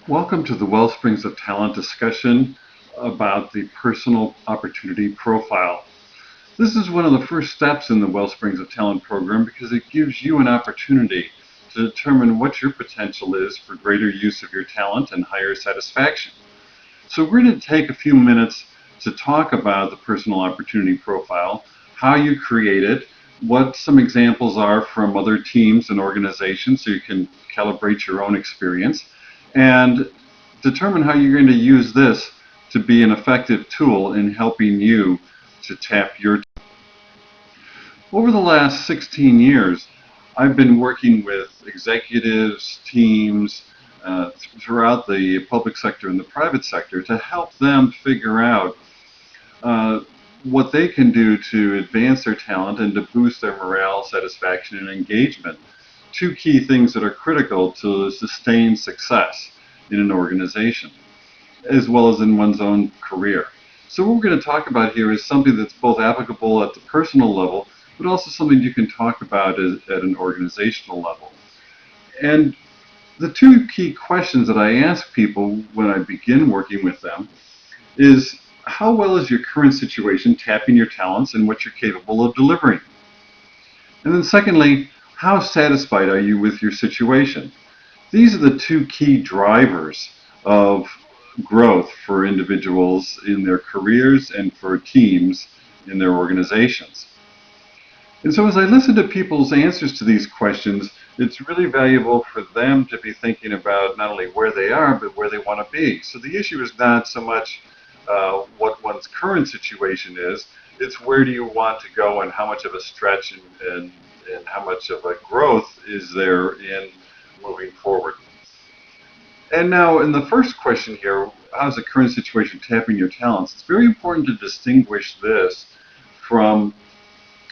Welcome to the Wellsprings of Talent discussion about the personal opportunity profile. This is one of the first steps in the Wellsprings of Talent program because it gives you an opportunity to determine what your potential is for greater use of your talent and higher satisfaction. So we're going to take a few minutes to talk about the personal opportunity profile, how you create it, what some examples are from other teams and organizations so you can calibrate your own experience, and determine how you're going to use this to be an effective tool in helping you to tap your. Over the last 16 years, I've been working with executives, teams, throughout the public sector and the private sector to help them figure out uh, what they can do to advance their talent and to boost their morale, satisfaction, and engagement. Two key things that are critical to sustain success in an organization, as well as in one's own career. So what we're going to talk about here is something that's both applicable at the personal level, but also something you can talk about at an organizational level. And the two key questions that I ask people when I begin working with them is, how well is your current situation tapping your talents and what you're capable of delivering? And then secondly, how satisfied are you with your situation? These are the two key drivers of growth for individuals in their careers and for teams in their organizations. And so as I listen to people's answers to these questions, it's really valuable for them to be thinking about not only where they are, but where they want to be. So the issue is not so much what one's current situation is, it's where do you want to go and how much of a stretch and how much of a growth is there in moving forward. And now in the first question here, how's the current situation tapping your talents? It's very important to distinguish this from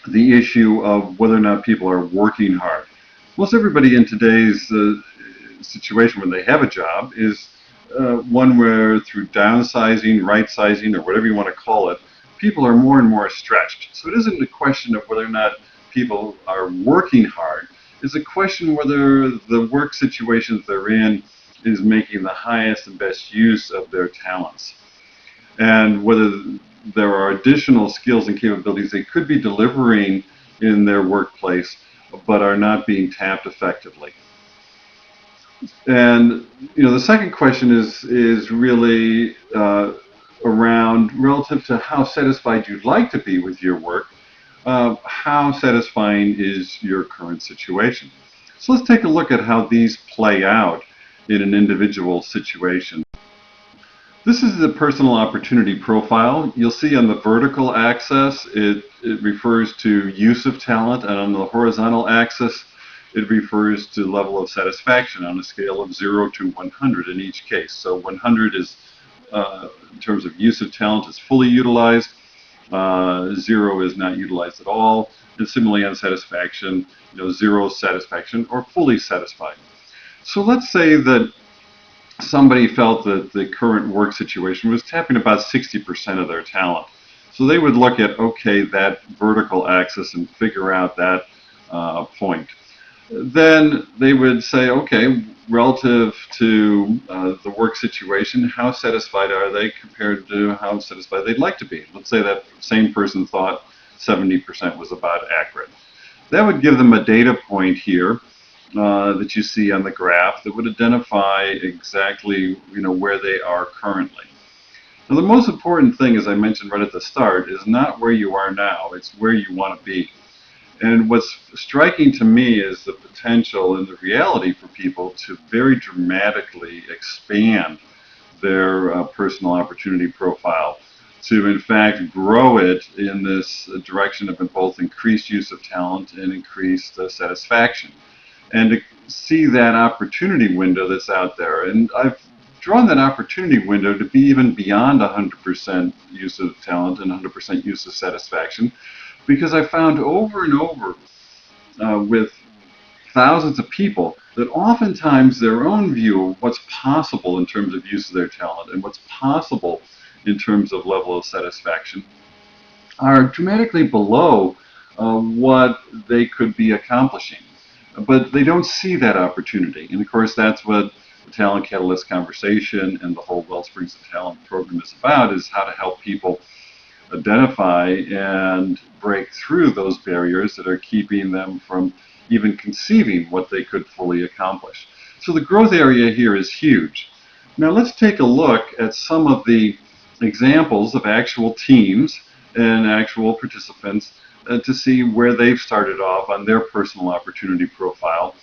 the issue of whether or not people are working hard. Most everybody in today's situation when they have a job is one where through downsizing, right-sizing, or whatever you want to call it, people are more and more stretched. So it isn't a question of whether or not people are working hard. It's a question whether the work situations they're in is making the highest and best use of their talents, and whether there are additional skills and capabilities they could be delivering in their workplace but are not being tapped effectively. And the second question is really around relative to how satisfied you'd like to be with your work. How satisfying is your current situation? So let's take a look at how these play out in an individual situation. This is the personal opportunity profile. You'll see on the vertical axis, it refers to use of talent, and on the horizontal axis, it refers to level of satisfaction on a scale of 0 to 100 in each case. So 100 is, in terms of use of talent, is fully utilized. 0 is not utilized at all. And similarly on satisfaction, 0 satisfaction or fully satisfied. So let's say that somebody felt that the current work situation was tapping about 60% of their talent. So they would look at, okay, that vertical axis and figure out that point. Then they would say, okay, relative to the work situation, how satisfied are they compared to how satisfied they'd like to be? Let's say that same person thought 70% was about accurate. That would give them a data point here that you see on the graph that would identify exactly where they are currently. Now the most important thing, as I mentioned right at the start, is not where you are now, it's where you want to be. And what's striking to me is the potential and the reality for people to very dramatically expand their personal opportunity profile, to in fact grow it in this direction of both increased use of talent and increased satisfaction, and to see that opportunity window that's out there. And I've drawn that opportunity window to be even beyond 100% use of talent and 100% use of satisfaction, because I found over and over with thousands of people that oftentimes their own view of what's possible in terms of use of their talent and what's possible in terms of level of satisfaction are dramatically below what they could be accomplishing. But they don't see that opportunity. And of course, that's what the Talent Catalyst conversation and the whole Wellsprings of Talent program is about, is how to help people identify and break through those barriers that are keeping them from even conceiving what they could fully accomplish. So the growth area here is huge. Now let's take a look at some of the examples of actual teams and actual participants to see where they've started off on their personal opportunity profile.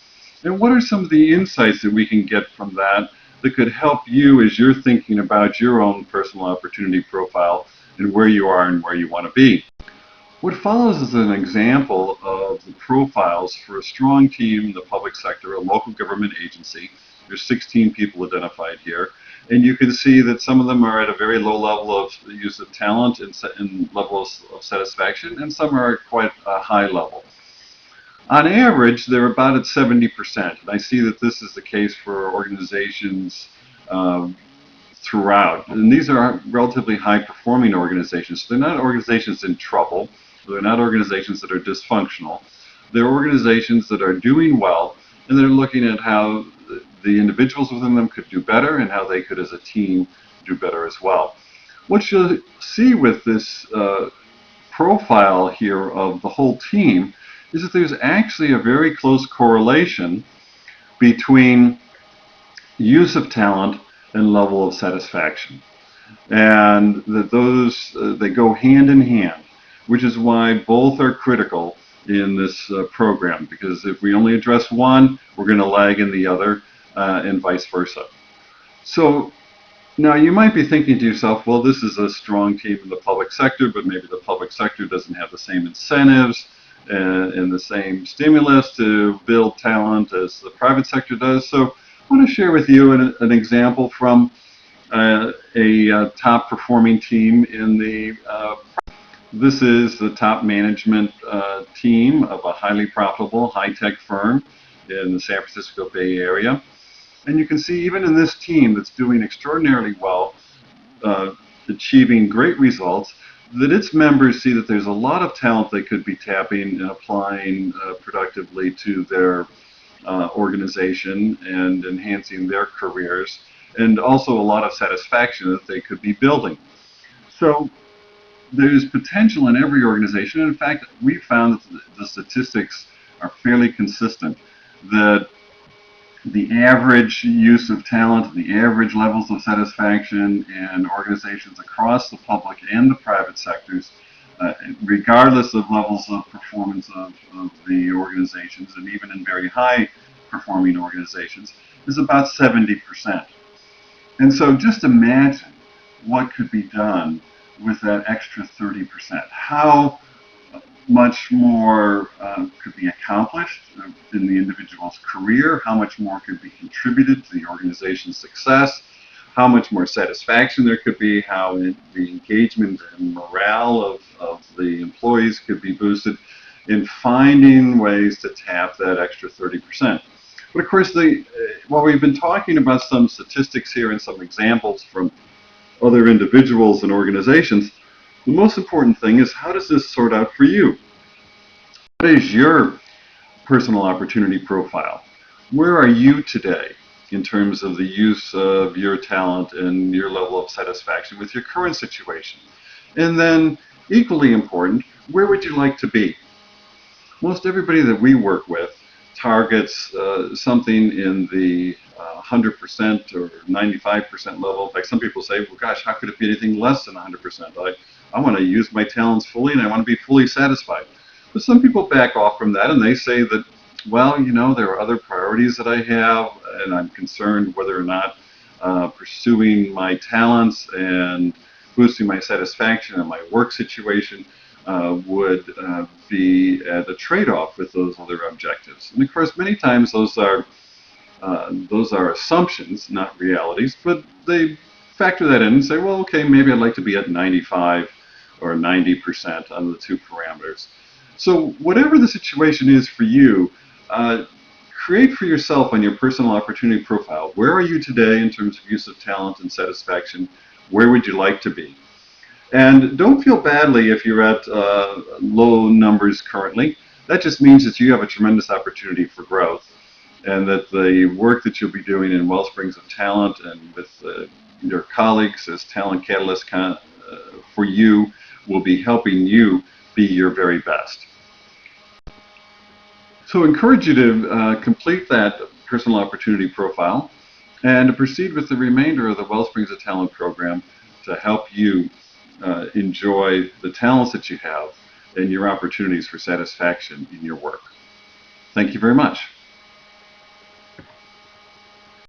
And what are some of the insights that we can get from that that could help you as you're thinking about your own personal opportunity profile and where you are and where you want to be. What follows is an example of the profiles for a strong team in the public sector, a local government agency. There's 16 people identified here. And you can see that some of them are at a very low level of use of talent and levels of satisfaction, and some are at quite a high level. On average, they're about at 70%. And I see that this is the case for organizations throughout. And these are relatively high-performing organizations. They're not organizations in trouble. They're not organizations that are dysfunctional. They're organizations that are doing well, and they're looking at how the individuals within them could do better and how they could, as a team, do better as well. What you'll see with this profile here of the whole team is that there's actually a very close correlation between use of talent and level of satisfaction, and that those they go hand in hand, which is why both are critical in this program, because if we only address one, we're going to lag in the other, and vice versa. So now you might be thinking to yourself, well, this is a strong team in the public sector, but maybe the public sector doesn't have the same incentives and the same stimulus to build talent as the private sector does. So I want to share with you an example from a top performing team in the this is the top management team of a highly profitable high-tech firm in the San Francisco Bay Area. And you can see even in this team that's doing extraordinarily well, achieving great results, that its members see that there's a lot of talent they could be tapping and applying productively to their organization and enhancing their careers, and also a lot of satisfaction that they could be building. So there's potential in every organization. And in fact, we found that the statistics are fairly consistent, that the average use of talent, the average levels of satisfaction in organizations across the public and the private sectors, regardless of levels of performance of the organizations, and even in very high performing organizations, is about 70%. And so just imagine what could be done with that extra 30%. How much more could be accomplished in the individual's career, how much more could be contributed to the organization's success, how much more satisfaction there could be, how the engagement and morale of the employees could be boosted in finding ways to tap that extra 30%. But of course, while we've been talking about some statistics here and some examples from other individuals and organizations, the most important thing is, how does this sort out for you? What is your personal opportunity profile? Where are you today in terms of the use of your talent and your level of satisfaction with your current situation? And then, equally important, where would you like to be? Most everybody that we work with targets something in the 100% or 95% level. In fact, some people say, well, gosh, how could it be anything less than 100%? I want to use my talents fully, and I want to be fully satisfied. But some people back off from that, and they say that, well, you know, there are other priorities that I have, and I'm concerned whether or not pursuing my talents and boosting my satisfaction in my work situation would be at a trade-off with those other objectives. And of course, many times those are assumptions, not realities, but they factor that in and say, well, okay, maybe I'd like to be at 95 or 90% on the two parameters. So whatever the situation is for you, create for yourself on your personal opportunity profile, where are you today in terms of use of talent and satisfaction? Where would you like to be? And don't feel badly if you're at low numbers currently. That just means that you have a tremendous opportunity for growth. and that the work that you'll be doing in Wellsprings of Talent and with your colleagues as talent catalysts for you will be helping you be your very best. So I encourage you to complete that personal opportunity profile and to proceed with the remainder of the Wellsprings of Talent program to help you enjoy the talents that you have and your opportunities for satisfaction in your work. Thank you very much.